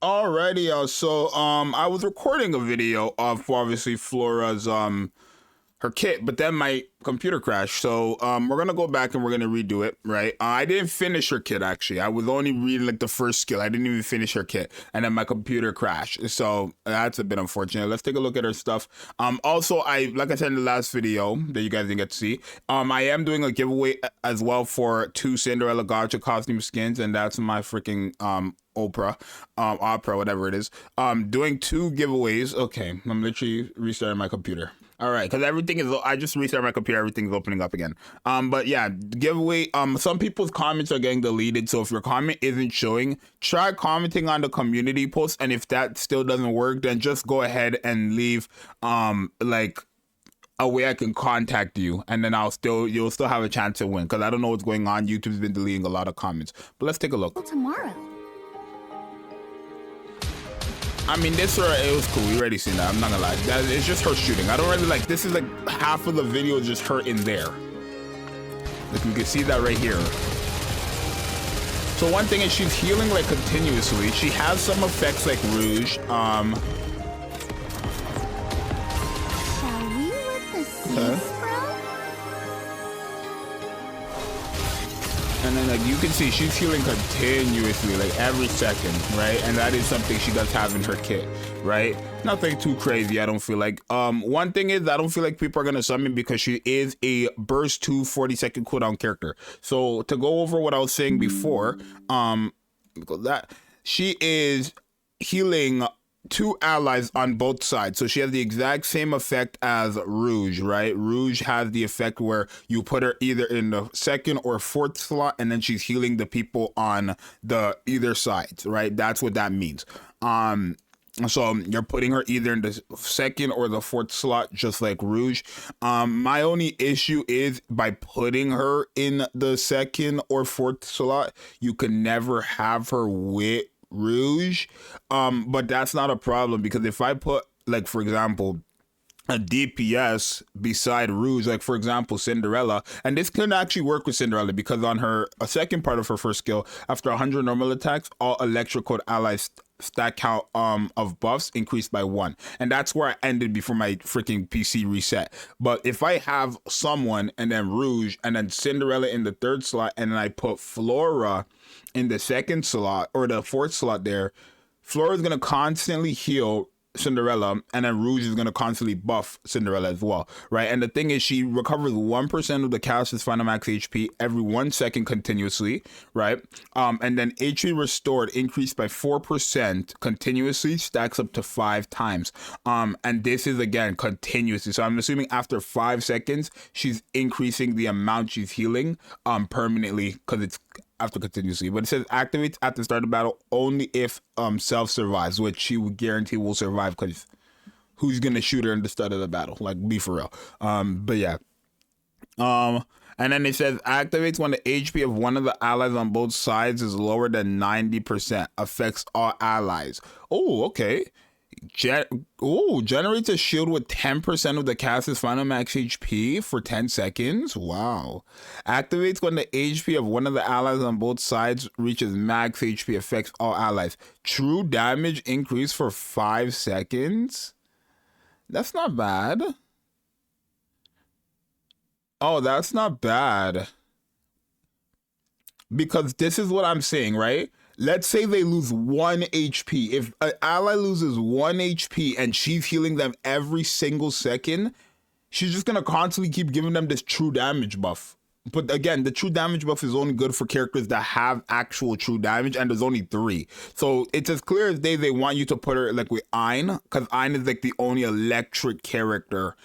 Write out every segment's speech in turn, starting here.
Alrighty, so I was recording a video of obviously Flora's her kit, but then my computer crashed. So we're gonna go back and we're gonna redo it, right? I didn't finish her kit actually. I was only reading like the first skill. I didn't even finish her kit, and then my computer crashed. So that's a bit unfortunate. Let's take a look at her stuff. Also, like I said in the last video that you guys didn't get to see, I am doing a giveaway as well for 2 Cinderella Gotcha costume skins, and that's my freaking opera, whatever it is. Doing 2 giveaways. Okay, I'm literally restarting my computer. All right, because everything is, I just restarted my computer, everything's opening up again. But yeah, giveaway, some people's comments are getting deleted, so if your comment isn't showing, try commenting on the community post, and if that still doesn't work, then just go ahead and leave, like, a way I can contact you, and then you'll still have a chance to win, because I don't know what's going on. YouTube's been deleting a lot of comments, but let's take a look. Tomorrow. I mean, it was cool. We already seen that. I'm not gonna lie. It's just her shooting. I don't really like. This is like half of the video is just her in there. Like you can see that right here. So one thing is she's healing like continuously. She has some effects like Rouge. Shall we let the seeds sprout? And then like you can see she's healing continuously, like every second, right? And that is something she does have in her kit, right? Nothing too crazy, I don't feel like. One thing is I don't feel like people are gonna summon because she is a burst 2 40-second cooldown character. So to go over what I was saying before, that she is healing 2 allies on both sides, so she has the exact same effect as Rouge, right? Rouge has the effect where you put her either in the 2nd or 4th slot, and then she's healing the people on the either sides, right? That's what that means. So you're putting her either in the 2nd or the 4th slot, just like Rouge. My only issue is by putting her in the 2nd or 4th slot, you can never have her with Rouge, but that's not a problem, because if I put, like, for example, a DPS beside Rouge, like for example Cinderella, and this can actually work with Cinderella because on a second part of her first skill, after 100 normal attacks, all electrical allies stat count of buffs increased by 1, and that's where I ended before my freaking PC reset. But if I have someone and then Rouge and then Cinderella in the 3rd slot, and then I put Flora in the 2nd slot or the 4th slot there, Flora is gonna constantly heal Cinderella, and then Rouge is going to constantly buff Cinderella as well, right? And the thing is, she recovers 1% of the caster's final max HP every 1 second continuously, right? And then HP restored increased by 4% continuously, stacks up to 5 times. And this is again continuously, so I'm assuming after 5 seconds she's increasing the amount she's healing permanently, because it's after continuously. But it says activates at the start of battle only if self survives, which she would guarantee will survive, because who's gonna shoot her in the start of the battle? Like, be for real. But yeah. And then it says activates when the HP of one of the allies on both sides is lower than 90%. Affects all allies. Oh, okay. Generates a shield with 10% of the caster's final max HP for 10 seconds. Wow. Activates when the HP of one of the allies on both sides reaches max HP. Affects all allies. True damage increase for 5 seconds. That's not bad. Oh, that's not bad. Because this is what I'm saying, right? Let's say they lose 1 HP. If an ally loses 1 HP and she's healing them every single second, she's just gonna constantly keep giving them this true damage buff. But again, the true damage buff is only good for characters that have actual true damage, and there's only 3. So it's as clear as day they want you to put her like with Ein, because Ein is like the only electric character.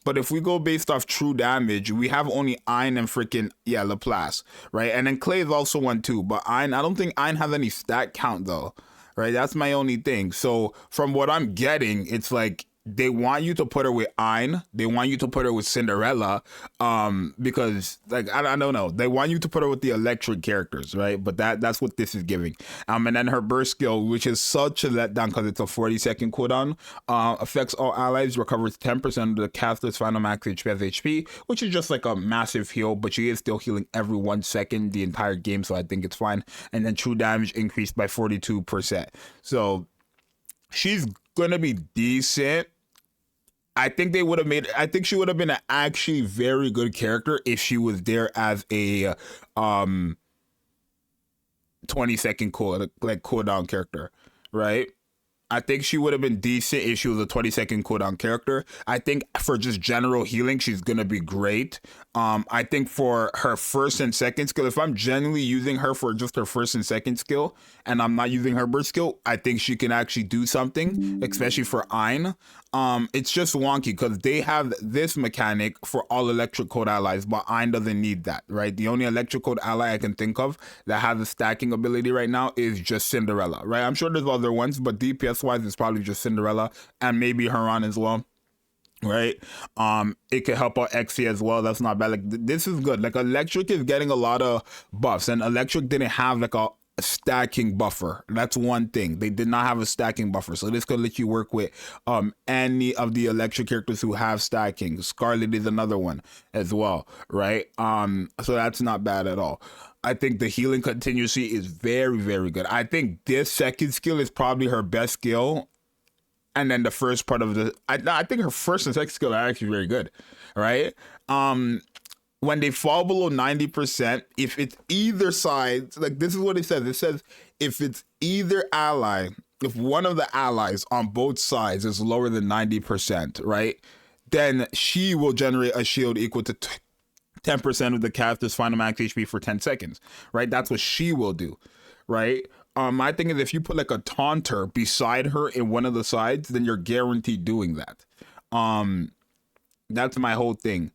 But if we go based off true damage, we have only Ein and freaking, yeah, Laplace, right? And then Clay is also one too, but Ein, I don't think Ein has any stat count though, right? That's my only thing. So from what I'm getting, it's like they want you to put her with Ayn. They want you to put her with Cinderella, because like I don't know. They want you to put her with the electric characters, right? But that's what this is giving. And then her burst skill, which is such a letdown because it's a 40-second cooldown, affects all allies, recovers 10% of the caster's final max HP as HP, which is just like a massive heal. But she is still healing every 1 second the entire game, so I think it's fine. And then true damage increased by 42%. So she's gonna be decent. I think they would have made. I think she would have been an actually very good character if she was there as a 20-second cooldown character, right? I think she would have been decent if she was a 20-second cooldown character. I think for just general healing, she's gonna be great. I think for her first and second skill, if I'm genuinely using her for just her first and second skill, and I'm not using her burst skill, I think she can actually do something, especially for Ayn. It's just wonky because they have this mechanic for all electric code allies, but Ayn doesn't need that, right? The only electric code ally I can think of that has a stacking ability right now is just Cinderella, right? I'm sure there's other ones, but DPS wise, it's probably just Cinderella and maybe Haran as well. Right, it could help out Exy as well. That's not bad. Like this is good. Like Electric is getting a lot of buffs, and Electric didn't have like a stacking buffer. That's one thing. They did not have a stacking buffer, so this could let you work with any of the Electric characters who have stacking. Scarlet is another one as well, right? So that's not bad at all. I think the healing continuously is very, very good. I think this second skill is probably her best skill. And then the first part of I think her first and second skill are actually very good, right? When they fall below 90%, if it's either side, like this is what it says. It says if it's either ally, if one of the allies on both sides is lower than 90%, right? Then she will generate a shield equal to 10% of the caster's final max HP for 10 seconds, right? That's what she will do, right? My thing is if you put like a taunter beside her in one of the sides, then you're guaranteed doing that. That's my whole thing.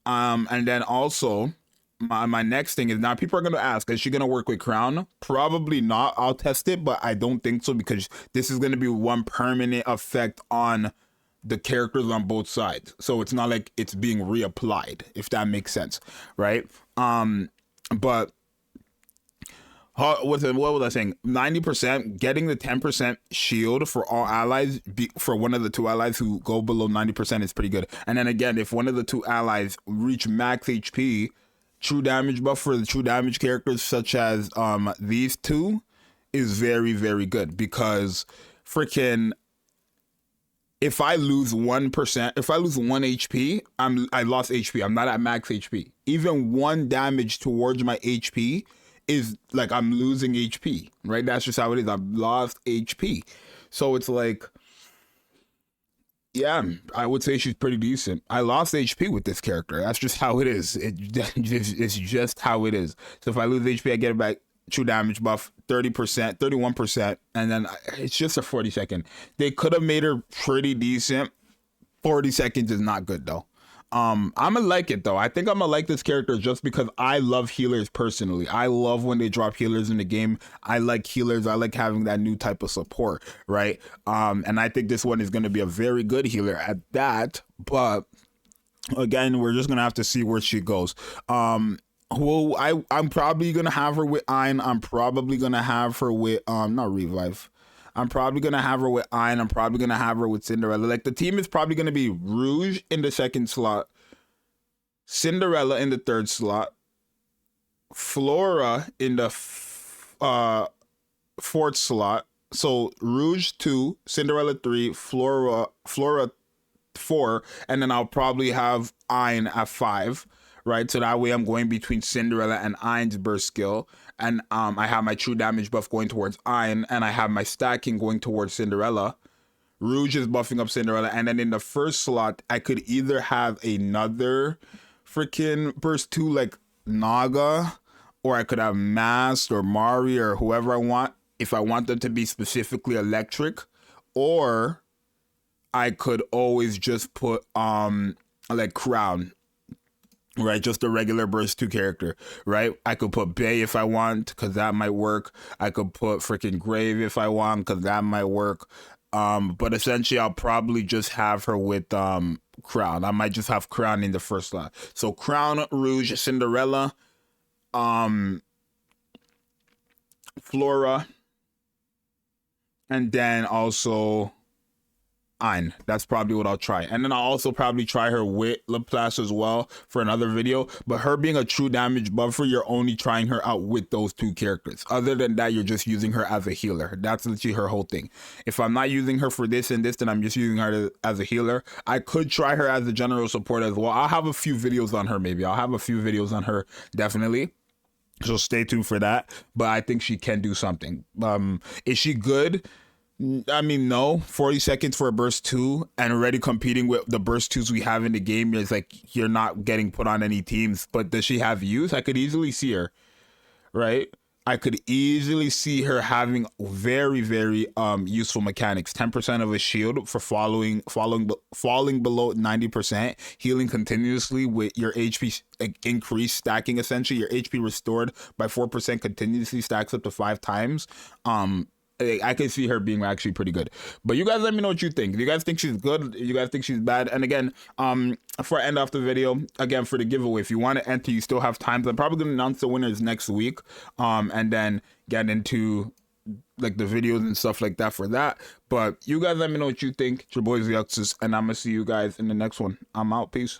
And then also my next thing is now people are going to ask, is she going to work with Crown? Probably not. I'll test it, but I don't think so because this is going to be one permanent effect on the characters on both sides. So it's not like it's being reapplied, if that makes sense, right? But what was I saying? 90%, getting the 10% shield for all allies, for one of the two allies who go below 90% is pretty good. And then again, if one of the two allies reach max HP, true damage buff for the true damage characters such as these two is very, very good because freaking if I lose 1%, if I lose 1 HP, I lost HP. I'm not at max HP. Even 1 damage towards my HP is like I'm losing HP, right? That's just how it is. I've lost HP. So it's like, yeah, I would say she's pretty decent. I lost HP with this character. That's just how it is. It's just how it is. So if I lose HP, I get it back. True damage buff, 30%, 31%, and then it's just a 40-second. They could have made her pretty decent. 40 seconds is not good though. I'm gonna like it though. I think I'm gonna like this character just because I love healers personally. I love when they drop healers in the game. I like healers. I like having that new type of support, right? And I think this one is gonna be a very good healer at that. But again, we're just gonna have to see where she goes. Well, I'm probably gonna have her with Ayn. I'm probably gonna have her with not Revive. I'm probably gonna have her with Ayn. I'm probably gonna have her with Cinderella. Like the team is probably gonna be Rouge in the second slot, Cinderella in the third slot, Flora in the fourth slot. So Rouge 2, Cinderella 3, Flora 4, and then I'll probably have Ayn at 5. Right, so that way I'm going between Cinderella and Ayn's burst skill, and I have my true damage buff going towards Ayn, and I have my stacking going towards Cinderella. Rouge is buffing up Cinderella, and then in the first slot, I could either have another freaking burst 2 like Naga, or I could have Mast or Mari or whoever I want, if I want them to be specifically electric, or I could always just put like Crown. Right, just a regular burst 2 character, right? I could put Bay if I want, because that might work. I could put freaking Grave if I want, because that might work. But essentially I'll probably just have her with Crown. I might just have Crown in the first slot. So Crown, Rouge, Cinderella, Flora, and then also Ein. That's probably what I'll try. And then I'll also probably try her with Laplace as well for another video. But her being a true damage buffer, you're only trying her out with those two characters. Other than that, you're just using her as a healer. That's literally her whole thing. If I'm not using her for this and this, then I'm just using her as a healer. I could try her as a general support as well. I'll have a few videos on her maybe. I'll have a few videos on her, definitely. So stay tuned for that. But I think she can do something. Is she good? I mean, no. 40 seconds for a burst 2 and already competing with the burst 2s we have in the game is like you're not getting put on any teams. But does she have use? I could easily see her, right? I could easily see her having very, very useful mechanics. 10% of a shield for falling below 90%, healing continuously with your HP increase stacking. Essentially, your HP restored by 4% continuously stacks up to 5 times. I can see her being actually pretty good. But you guys let me know what you think. Do you guys think she's good? Do you guys think she's bad? And again, before I end off the video, again, for the giveaway, if you want to enter, you still have time. I'm probably going to announce the winners next week, and then get into like the videos and stuff like that for that. But you guys let me know what you think. It's your boy Zxous, and I'm going to see you guys in the next one. I'm out. Peace.